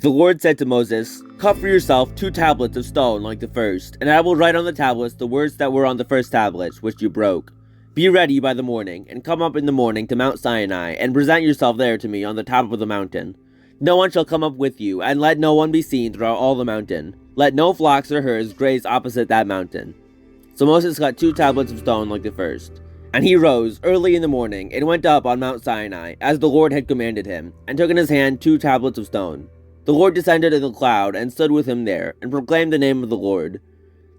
The Lord said to Moses, "Cut for yourself 2 tablets of stone like the first, and I will write on the tablets the words that were on the first tablets, which you broke. Be ready by the morning, and come up in the morning to Mount Sinai, and present yourself there to me on the top of the mountain. No one shall come up with you, and let no one be seen throughout all the mountain. Let no flocks or herds graze opposite that mountain." So Moses cut 2 tablets of stone like the first. And he rose early in the morning, and went up on Mount Sinai, as the Lord had commanded him, and took in his hand 2 tablets of stone. The Lord descended in the cloud, and stood with him there, and proclaimed the name of the Lord.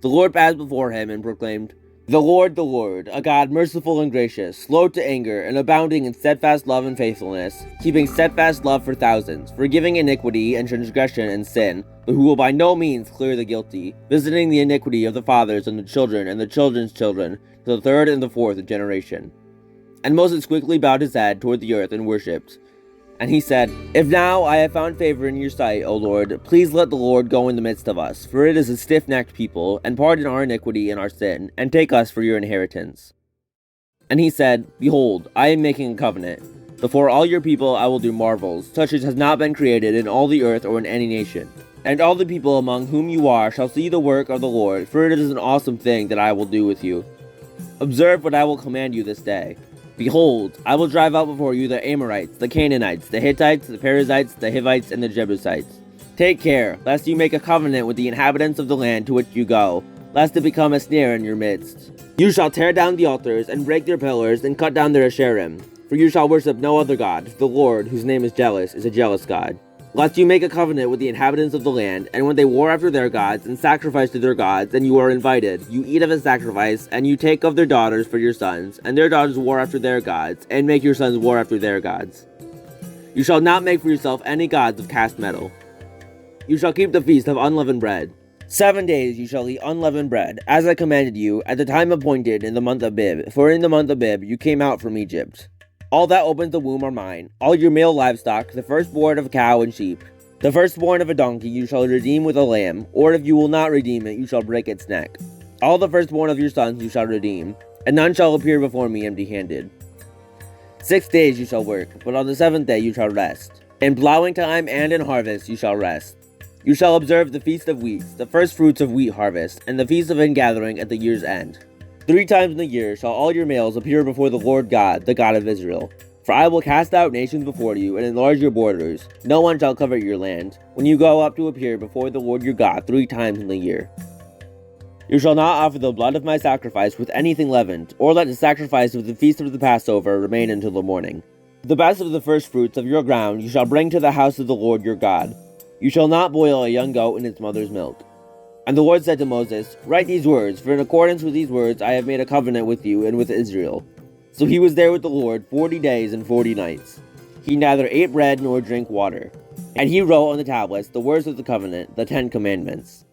The Lord passed before him, and proclaimed, the Lord, a God merciful and gracious, slow to anger, and abounding in steadfast love and faithfulness, keeping steadfast love for thousands, forgiving iniquity and transgression and sin, but who will by no means clear the guilty, visiting the iniquity of the fathers on the children and the children's children, to the 3rd and the 4th generation. And Moses quickly bowed his head toward the earth and worshipped. And he said, "If now I have found favor in your sight, O Lord, please let the Lord go in the midst of us, for it is a stiff-necked people, and pardon our iniquity and our sin, and take us for your inheritance." And he said, "Behold, I am making a covenant. Before all your people I will do marvels, such as has not been created in all the earth or in any nation. And all the people among whom you are shall see the work of the Lord, for it is an awesome thing that I will do with you. Observe what I will command you this day. Behold, I will drive out before you the Amorites, the Canaanites, the Hittites, the Perizzites, the Hivites, and the Jebusites. Take care, lest you make a covenant with the inhabitants of the land to which you go, lest it become a snare in your midst. You shall tear down the altars, and break their pillars, and cut down their Asherim. For you shall worship no other God. The Lord, whose name is a jealous God. Lest you make a covenant with the inhabitants of the land, and when they war after their gods, and sacrifice to their gods, and you are invited, you eat of a sacrifice, and you take of their daughters for your sons, and their daughters war after their gods, and make your sons war after their gods. You shall not make for yourself any gods of cast metal. You shall keep the feast of unleavened bread. 7 days you shall eat unleavened bread, as I commanded you, at the time appointed in the month of Abib, for in the month of Abib you came out from Egypt. All that opens the womb are mine, all your male livestock, the firstborn of cow and sheep. The firstborn of a donkey you shall redeem with a lamb, or if you will not redeem it, you shall break its neck. All the firstborn of your sons you shall redeem, and none shall appear before me empty-handed. 6 days you shall work, but on the 7th day you shall rest. In plowing time and in harvest you shall rest. You shall observe the feast of weeks, the first fruits of wheat harvest, and the feast of ingathering at the year's end. 3 times in the year shall all your males appear before the Lord God, the God of Israel. For I will cast out nations before you, and enlarge your borders. No one shall covet your land, when you go up to appear before the Lord your God 3 times in the year. You shall not offer the blood of my sacrifice with anything leavened, or let the sacrifice of the feast of the Passover remain until the morning. The best of the first fruits of your ground you shall bring to the house of the Lord your God. You shall not boil a young goat in its mother's milk. And the Lord said to Moses, "Write these words, for in accordance with these words I have made a covenant with you and with Israel." So he was there with the Lord 40 days and 40 nights. He neither ate bread nor drank water. And he wrote on the tablets the words of the covenant, the 10 commandments.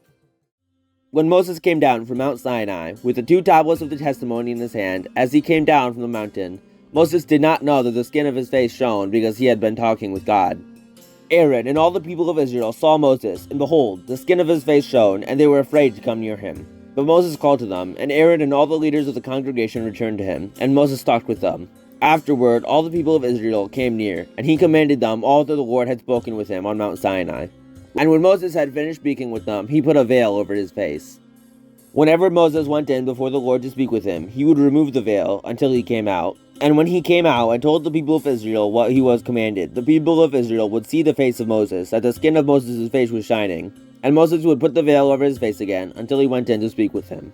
When Moses came down from Mount Sinai, with the 2 tablets of the testimony in his hand, as he came down from the mountain, Moses did not know that the skin of his face shone, because he had been talking with God. Aaron and all the people of Israel saw Moses, and behold, the skin of his face shone, and they were afraid to come near him. But Moses called to them, and Aaron and all the leaders of the congregation returned to him, and Moses talked with them. Afterward, all the people of Israel came near, and he commanded them all that the Lord had spoken with him on Mount Sinai. And when Moses had finished speaking with them, he put a veil over his face. Whenever Moses went in before the Lord to speak with him, he would remove the veil until he came out. And when he came out and told the people of Israel what he was commanded, the people of Israel would see the face of Moses, that the skin of Moses' face was shining. And Moses would put the veil over his face again until he went in to speak with him.